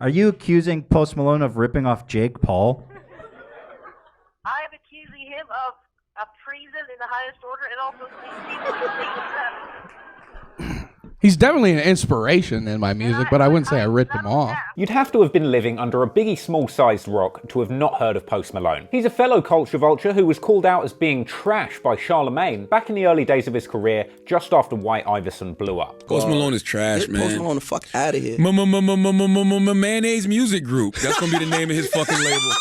Are you accusing Post Malone of ripping off Jake Paul? I'm accusing him of treason in the highest order and also He's definitely an inspiration in my music, but I wouldn't say I ripped him off. You'd have to have been living under a Biggie Small-sized rock to have not heard of Post Malone. He's a fellow culture vulture who was called out as being trash by Charlemagne back in the early days of his career, just after White Iverson blew up. Post Malone is trash, man. Post Malone the fuck out of here. Mayonnaise Music Group. That's gonna be the name of his fucking label.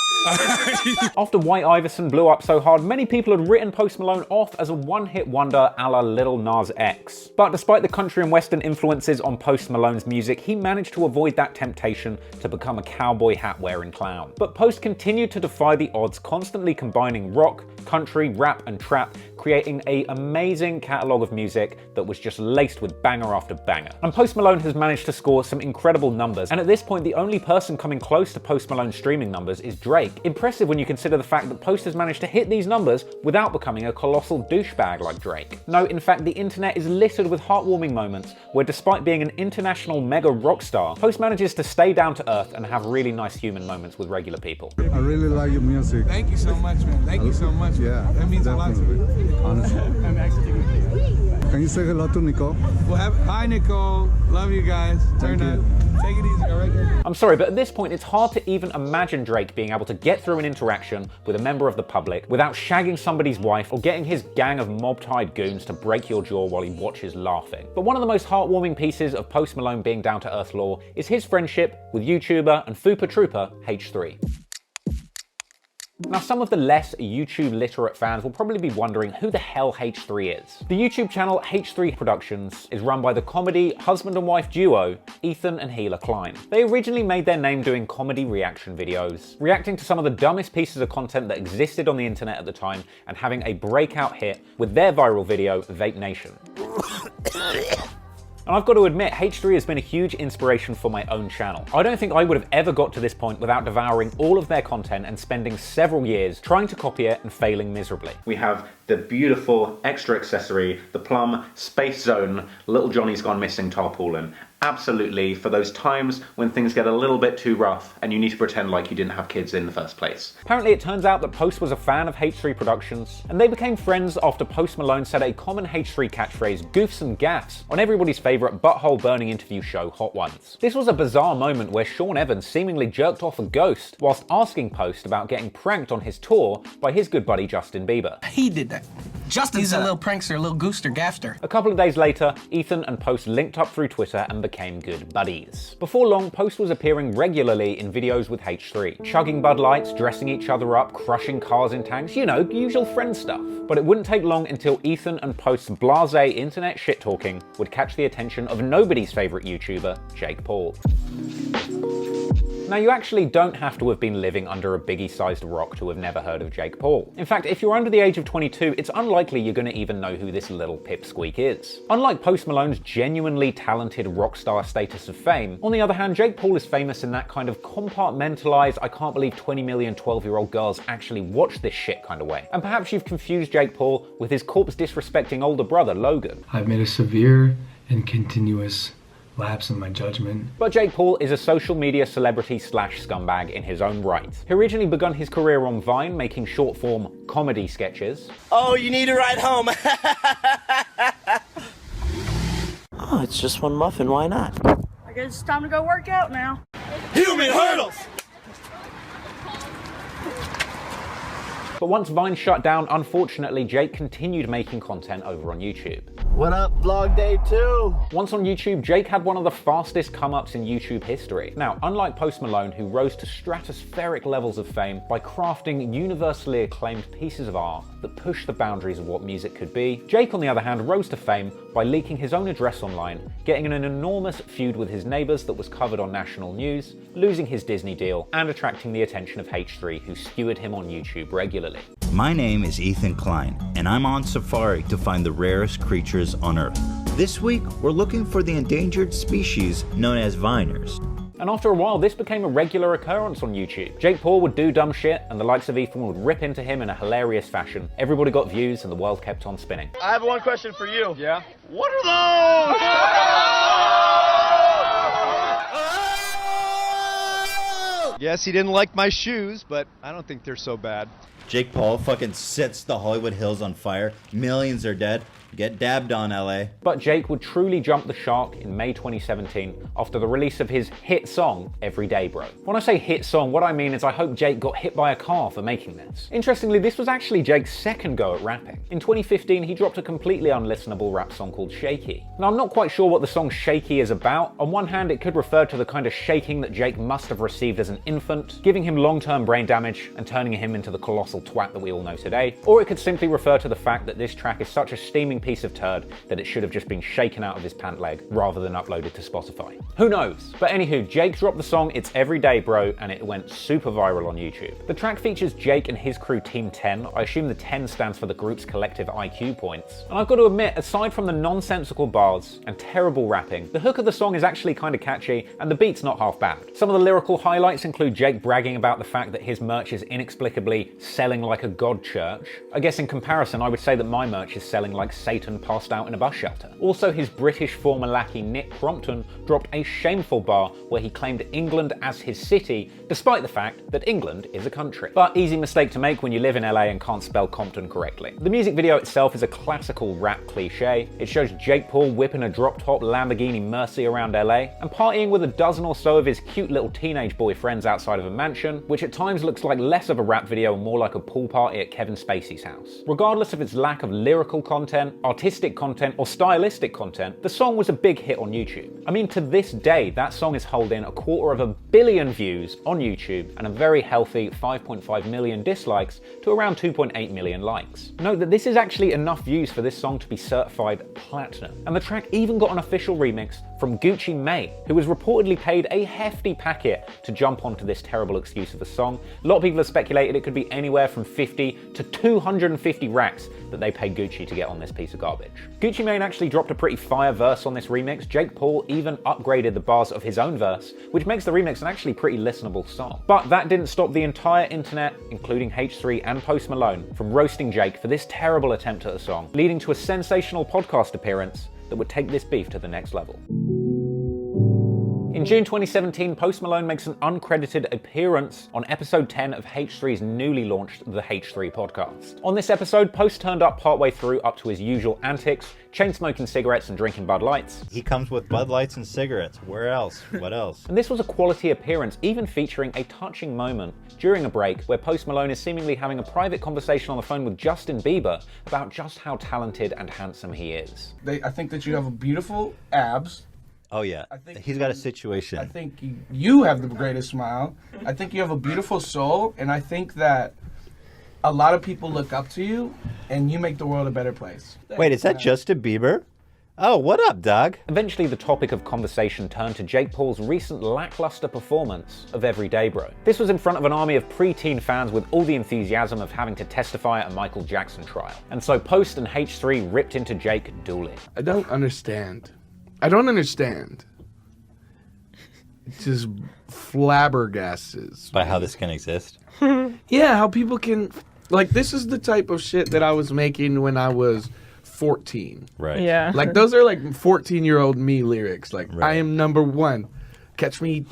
After White Iverson blew up so hard, many people had written Post Malone off as a one-hit wonder a la Lil Nas X. But despite the country and western influences on Post Malone's music, he managed to avoid that temptation to become a cowboy hat-wearing clown. But Post continued to defy the odds, constantly combining rock, country, rap, and trap, creating an amazing catalogue of music that was just laced with banger after banger. And Post Malone has managed to score some incredible numbers, and at this point the only person coming close to Post Malone's streaming numbers is Drake. Impressive when you consider the fact that Post has managed to hit these numbers without becoming a colossal douchebag like Drake. No, in fact, the internet is littered with heartwarming moments where, despite being an international mega rock star, Post manages to stay down to earth and have really nice human moments with regular people. I really like your music. Thank you so much, man. Thank you so much. Yeah, that means definitely. a lot to me. Honestly. I'm actually taking a picture. Can you say hello to Nicole? Well, hi, Nicole. Love you guys. Turn up. Take it easy. All right, there. I'm sorry, but at this point, it's hard to even imagine Drake being able to get through an interaction with a member of the public without shagging somebody's wife or getting his gang of mob-tied goons to break your jaw while he watches laughing. But one of the most heartwarming pieces of Post Malone being down-to-earth lore is his friendship with YouTuber and Fupa Trooper H3. Now, some of the less YouTube literate fans will probably be wondering who the hell H3 is. The YouTube channel H3 Productions is run by the comedy husband and wife duo Ethan and Gila Klein. They originally made their name doing comedy reaction videos, reacting to some of the dumbest pieces of content that existed on the internet at the time and having a breakout hit with their viral video, Vape Nation. And I've got to admit, H3 has been a huge inspiration for my own channel. I don't think I would have ever got to this point without devouring all of their content and spending several years trying to copy it and failing miserably. We have the beautiful extra accessory, the Plum Space Zone Little Johnny's Gone Missing tarpaulin. Absolutely, for those times when things get a little bit too rough and you need to pretend like you didn't have kids in the first place. Apparently it turns out that Post was a fan of H3 Productions, and they became friends after Post Malone said a common H3 catchphrase, goofs and gaffs, on everybody's favourite butthole-burning interview show, Hot Ones. This was a bizarre moment where Sean Evans seemingly jerked off a ghost whilst asking Post about getting pranked on his tour by his good buddy Justin Bieber. He did that. Justin's a little prankster, a little gooster, gaffster. A couple of days later, Ethan and Post linked up through Twitter and became good buddies. Before long, Post was appearing regularly in videos with H3, chugging Bud Lights, dressing each other up, crushing cars in tanks, you know, usual friend stuff. But it wouldn't take long until Ethan and Post's blasé internet shit-talking would catch the attention of nobody's favourite YouTuber, Jake Paul. Now, you actually don't have to have been living under a Biggie-sized rock to have never heard of Jake Paul. In fact, if you're under the age of 22, it's unlikely you're going to even know who this little pipsqueak is. Unlike Post Malone's genuinely talented rock star status of fame, on the other hand, Jake Paul is famous in that kind of compartmentalized, I can't believe 20 million 12-year-old girls actually watch this shit kind of way. And perhaps you've confused Jake Paul with his corpse-disrespecting older brother, Logan. I've made a severe and continuous lapse in my judgment. But Jake Paul is a social media celebrity slash scumbag in his own right. He originally begun his career on Vine, making short-form comedy sketches. Oh, you need a ride home. Oh, it's just one muffin, why not? I guess it's time to go work out now. Human hurdles! But once Vine shut down, unfortunately, Jake continued making content over on YouTube. What up, vlog day 2? Once on YouTube, Jake had one of the fastest come-ups in YouTube history. Now, unlike Post Malone, who rose to stratospheric levels of fame by crafting universally acclaimed pieces of art that pushed the boundaries of what music could be, Jake, on the other hand, rose to fame by leaking his own address online, getting in an enormous feud with his neighbours that was covered on national news, losing his Disney deal, and attracting the attention of H3, who skewered him on YouTube regularly. My name is Ethan Klein, and I'm on safari to find the rarest creatures on Earth. This week, we're looking for the endangered species known as viners. And after a while, this became a regular occurrence on YouTube. Jake Paul would do dumb shit, and the likes of Ethan would rip into him in a hilarious fashion. Everybody got views, and the world kept on spinning. I have one question for you. Yeah? What are those? Yes, he didn't like my shoes, but I don't think they're so bad. Jake Paul fucking sets the Hollywood Hills on fire. Millions are dead. Get dabbed on, LA. But Jake would truly jump the shark in May 2017 after the release of his hit song, Everyday Bro. When I say hit song, what I mean is I hope Jake got hit by a car for making this. Interestingly, this was actually Jake's second go at rapping. In 2015, he dropped a completely unlistenable rap song called Shaky. Now, I'm not quite sure what the song Shaky is about. On one hand, it could refer to the kind of shaking that Jake must have received as an infant, giving him long-term brain damage and turning him into the colossal twat that we all know today. Or it could simply refer to the fact that this track is such a steaming piece of turd that it should have just been shaken out of his pant leg rather than uploaded to Spotify. Who knows? But anywho, Jake dropped the song It's Everyday Bro and it went super viral on YouTube. The track features Jake and his crew Team 10. I assume the 10 stands for the group's collective IQ points. And I've got to admit, aside from the nonsensical bars and terrible rapping, the hook of the song is actually kind of catchy and the beat's not half bad. Some of the lyrical highlights include Jake bragging about the fact that his merch is inexplicably selling like a god church. I guess in comparison, I would say that my merch is selling like Satan passed out in a bus shelter. Also, his British former lackey Nick Crompton dropped a shameful bar where he claimed England as his city, despite the fact that England is a country. But easy mistake to make when you live in LA and can't spell Compton correctly. The music video itself is a classical rap cliche. It shows Jake Paul whipping a drop-top Lamborghini Mercy around LA and partying with a dozen or so of his cute little teenage boy friends outside of a mansion, which at times looks like less of a rap video and more like a pool party at Kevin Spacey's house. Regardless of its lack of lyrical content, artistic content, or stylistic content, the song was a big hit on YouTube. I mean, to this day, that song is holding 250 million views on YouTube and a very healthy 5.5 million dislikes to around 2.8 million likes. Note that this is actually enough views for this song to be certified platinum. And the track even got an official remix from Gucci Mane, who was reportedly paid a hefty packet to jump onto this terrible excuse of a song. A lot of people have speculated it could be anywhere from 50 to 250 racks that they paid Gucci to get on this piece of garbage. Gucci Mane actually dropped a pretty fire verse on this remix. Jake Paul even upgraded the bars of his own verse, which makes the remix an actually pretty listenable song. But that didn't stop the entire internet, including H3 and Post Malone, from roasting Jake for this terrible attempt at a song, leading to a sensational podcast appearance that would take this beef to the next level. In June 2017, Post Malone makes an uncredited appearance on episode 10 of H3's newly launched The H3 podcast. On this episode, Post turned up partway through up to his usual antics, chain smoking cigarettes and drinking Bud Lights. He comes with Bud Lights and cigarettes. Where else? What else? And this was a quality appearance, even featuring a touching moment during a break where Post Malone is seemingly having a private conversation on the phone with Justin Bieber about just how talented and handsome he is. I think that you have beautiful abs. Oh yeah, he's got a situation. I think you have the greatest smile. I think you have a beautiful soul, and I think that a lot of people look up to you, and you make the world a better place. Wait, is that Justin Bieber? Oh, what up, dog? Eventually, the topic of conversation turned to Jake Paul's recent lackluster performance of Everyday Bro. This was in front of an army of preteen fans with all the enthusiasm of having to testify at a Michael Jackson trial. And so Post and H3 ripped into Jake dueling. I don't understand. It just flabbergastes. By how this can exist? Yeah, how people can... Like, this is the type of shit that I was making when I was 14. Right. Yeah. Like, those are like 14-year-old me lyrics. Like, right. I am number one. Catch me...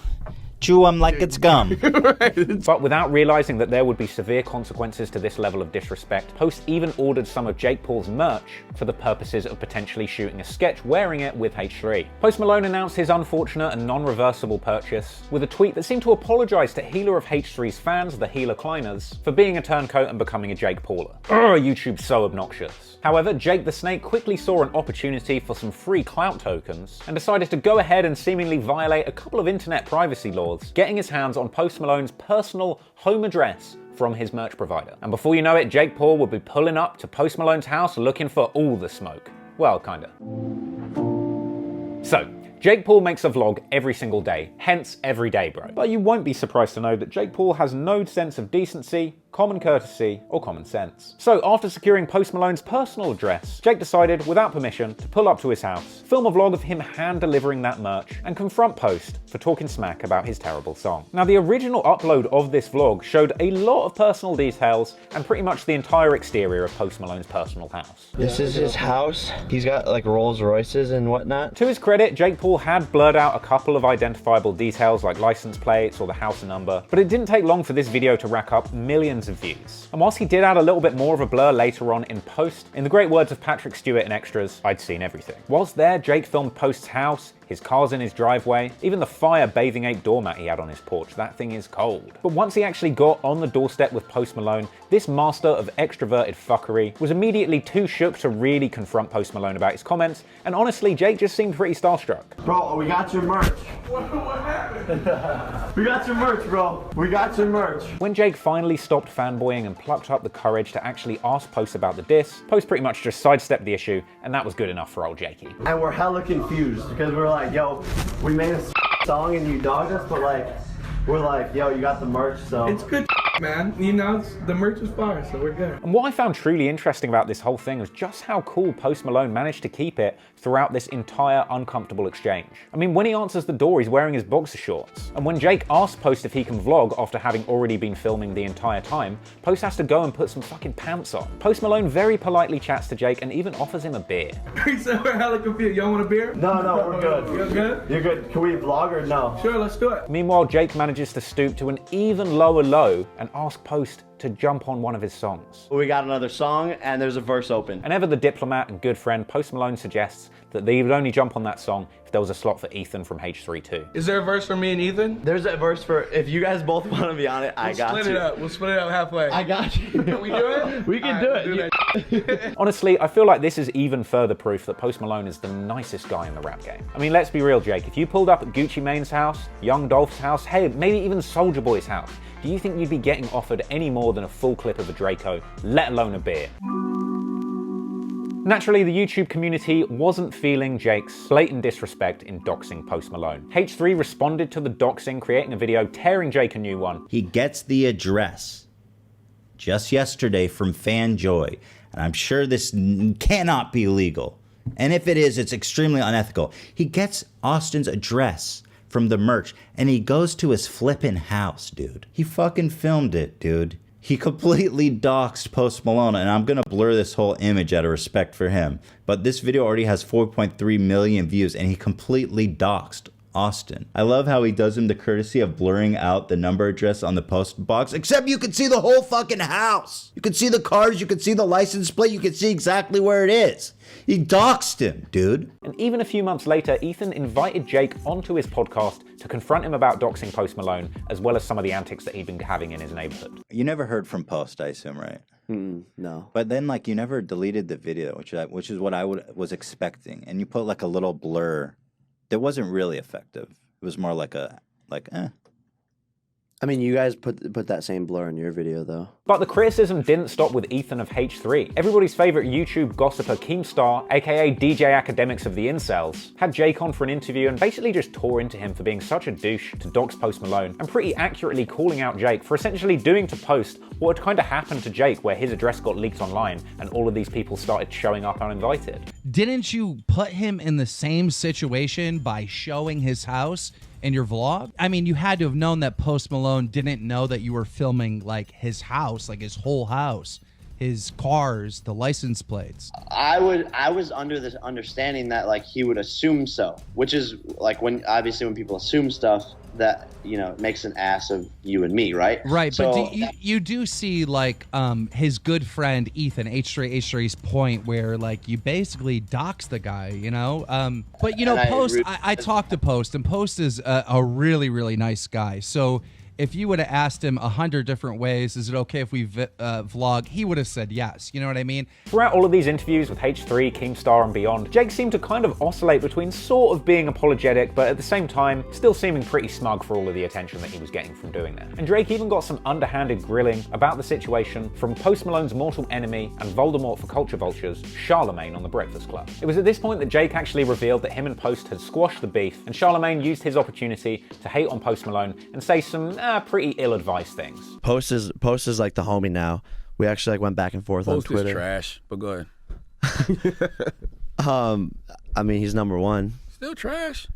Chew 'em like it's gum. Right. But without realizing that there would be severe consequences to this level of disrespect, Post even ordered some of Jake Paul's merch for the purposes of potentially shooting a sketch wearing it with H3. Post Malone announced his unfortunate and non-reversible purchase with a tweet that seemed to apologize to Healer of H3's fans, the Healer Kleiners, for being a turncoat and becoming a Jake Pauler. YouTube's so obnoxious. However, Jake the Snake quickly saw an opportunity for some free clout tokens and decided to go ahead and seemingly violate a couple of internet privacy laws, getting his hands on Post Malone's personal home address from his merch provider. And before you know it, Jake Paul would be pulling up to Post Malone's house looking for all the smoke. Well, kinda. So, Jake Paul makes a vlog every single day, hence Everyday Bro. But you won't be surprised to know that Jake Paul has no sense of decency, common courtesy, or common sense. So after securing Post Malone's personal address, Jake decided, without permission, to pull up to his house, film a vlog of him hand-delivering that merch, and confront Post for talking smack about his terrible song. Now, the original upload of this vlog showed a lot of personal details and pretty much the entire exterior of Post Malone's personal house. This is his house. He's got like Rolls Royces and whatnot. To his credit, Jake Paul had blurred out a couple of identifiable details like license plates or the house number, but it didn't take long for this video to rack up millions of views. And whilst he did add a little bit more of a blur later on in post, in the great words of Patrick Stewart in Extras, I'd seen everything. Whilst there, Jake filmed Post's house, his cars in his driveway, even the fire bathing ape doormat he had on his porch. That thing is cold. But once he actually got on the doorstep with Post Malone, this master of extroverted fuckery was immediately too shook to really confront Post Malone about his comments, and honestly, Jake just seemed pretty starstruck. Bro, we got your merch. What happened? We got your merch, bro. We got your merch. When Jake finally stopped fanboying and plucked up the courage to actually ask Post about the diss, Post pretty much just sidestepped the issue, and that was good enough for old Jakey. And we're hella confused because we're like, yo, we made a song and you dogged us, but like, we're like, yo, you got the merch, so. It's good, man. You know, the merch is fire, so we're good. And what I found truly interesting about this whole thing was just how cool Post Malone managed to keep it throughout this entire uncomfortable exchange. I mean, when he answers the door, he's wearing his boxer shorts. And when Jake asks Post if he can vlog after having already been filming the entire time, Post has to go and put some fucking pants on. Post Malone very politely chats to Jake and even offers him a beer. We said we're hella confused. Y'all want a beer? No, we're good. You're good? You're good. Can we vlog or no? Sure, let's do it. Meanwhile, Jake manages to stoop to an even lower low and ask Post to jump on one of his songs. We got another song and there's a verse open. And ever the diplomat and good friend, Post Malone suggests that they would only jump on that song if there was a slot for Ethan from H3 too. Is there a verse for me and Ethan? There's a verse for, if you guys both want to be on it, I got you. Split it up. We'll split it up halfway. I got you. Can we do it? We can do it. Honestly, I feel like this is even further proof that Post Malone is the nicest guy in the rap game. I mean, let's be real, Jake. If you pulled up at Gucci Mane's house, Young Dolph's house, hey, maybe even Soulja Boy's house, do you think you'd be getting offered any more than a full clip of a Draco, let alone a beer? Naturally, the YouTube community wasn't feeling Jake's blatant disrespect in doxing Post Malone. H3 responded to the doxing, creating a video tearing Jake a new one. He gets the address just yesterday from FanJoy, and I'm sure this cannot be legal. And if it is, it's extremely unethical. He gets Austin's address from the merch, and he goes to his flippin' house, dude. He fucking filmed it, dude. He completely doxed Post Malone, and I'm gonna blur this whole image out of respect for him. But this video already has 4.3 million views, and he completely doxed Austin. I love how he does him the courtesy of blurring out the number address on the post box, except you can see the whole fucking house. You can see the cars, you can see the license plate, you can see exactly where it is. He doxed him, dude. And even a few months later, Ethan invited Jake onto his podcast to confront him about doxing Post Malone, as well as some of the antics that he'd been having in his neighborhood. You never heard from Post, I assume, right? No. But then, like, you never deleted the video, which is what I was expecting. And you put, like, a little blur that wasn't really effective. It was more like I mean, you guys put that same blur in your video, though. But the criticism didn't stop with Ethan of H3. Everybody's favorite YouTube gossiper Keemstar, aka DJ Academics of the Incels, had Jake on for an interview and basically just tore into him for being such a douche to dox Post Malone, and pretty accurately calling out Jake for essentially doing to Post what had kind of happened to Jake, where his address got leaked online and all of these people started showing up uninvited. Didn't you put him in the same situation by showing his house in your vlog? I mean, you had to have known that Post Malone didn't know that you were filming like his house, like his whole house, his cars, the license plates. I was under this understanding that like he would assume so, which is like when people assume stuff, that, you know, makes an ass of you and me, right? Right, so, but you do see like his good friend Ethan, H3's point where like you basically dox the guy, you know? But you know, Post, I talked to Post, and Post is a really, really nice guy. So if you would have asked him 100 different ways, is it okay if we vlog, he would have said yes. You know what I mean? Throughout all of these interviews with H3, Keemstar, and beyond, Jake seemed to kind of oscillate between sort of being apologetic, but at the same time, still seeming pretty smug for all of the attention that he was getting from doing that. And Drake even got some underhanded grilling about the situation from Post Malone's mortal enemy and Voldemort for culture vultures, Charlemagne on The Breakfast Club. It was at this point that Jake actually revealed that him and Post had squashed the beef, and Charlemagne used his opportunity to hate on Post Malone and say some pretty ill-advised things. Post is like the homie now. We actually like went back and forth on Twitter. Post is trash, but go ahead. I mean, he's number one. Still trash.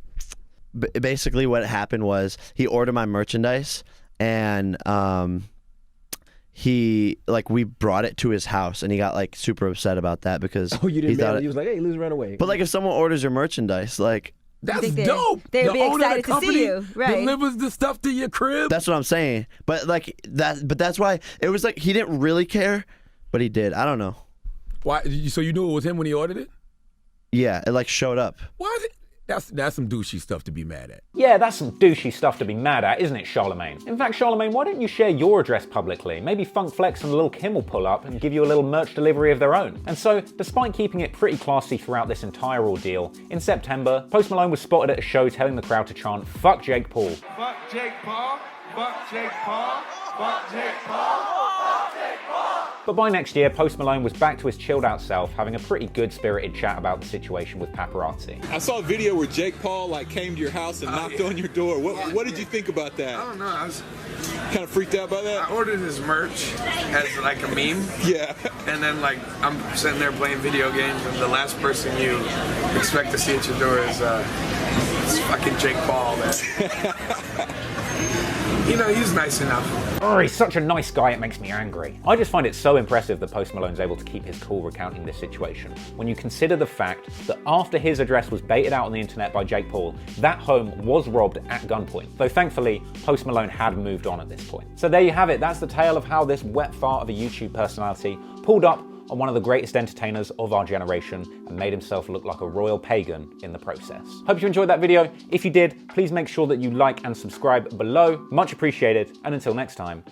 Basically, what happened was he ordered my merchandise, and we brought it to his house, and he got like super upset about that because you didn't mail it. He was like, "Hey, lose, run away." But like, if someone orders your merchandise, like. That's dope. They'd the be owner excited of the to see company you, right? delivers the stuff to your crib. That's what I'm saying. But like that. But that's why it was like he didn't really care, but he did. I don't know. Why? So you knew it was him when he ordered it? Yeah, it like showed up. Why is it? That's some douchey stuff to be mad at. Yeah, that's some douchey stuff to be mad at, isn't it, Charlemagne? In fact, Charlemagne, why don't you share your address publicly? Maybe Funk Flex and Lil Kim will pull up and give you a little merch delivery of their own. And so, despite keeping it pretty classy throughout this entire ordeal, in September, Post Malone was spotted at a show telling the crowd to chant, "Fuck Jake Paul." Fuck Jake Paul. Fuck Jake Paul. Fuck Jake Paul. Fuck Jake Paul. But by next year, Post Malone was back to his chilled out self, having a pretty good spirited chat about the situation with paparazzi. I saw a video where Jake Paul came to your house and knocked on your door. What did you think about that? I don't know. I was kind of freaked out by that. I ordered his merch as like a meme. Yeah. And then like I'm sitting there playing video games, and the last person you expect to see at your door is it's fucking Jake Paul. Man. You know, he's nice enough. Oh, he's such a nice guy, it makes me angry. I just find it so impressive that Post Malone's able to keep his cool recounting this situation, when you consider the fact that after his address was baited out on the internet by Jake Paul, that home was robbed at gunpoint. Though thankfully, Post Malone had moved on at this point. So there you have it, that's the tale of how this wet fart of a YouTube personality pulled up on one of the greatest entertainers of our generation and made himself look like a royal pagan in the process. Hope you enjoyed that video. If you did, please make sure that you like and subscribe below. Much appreciated, and until next time,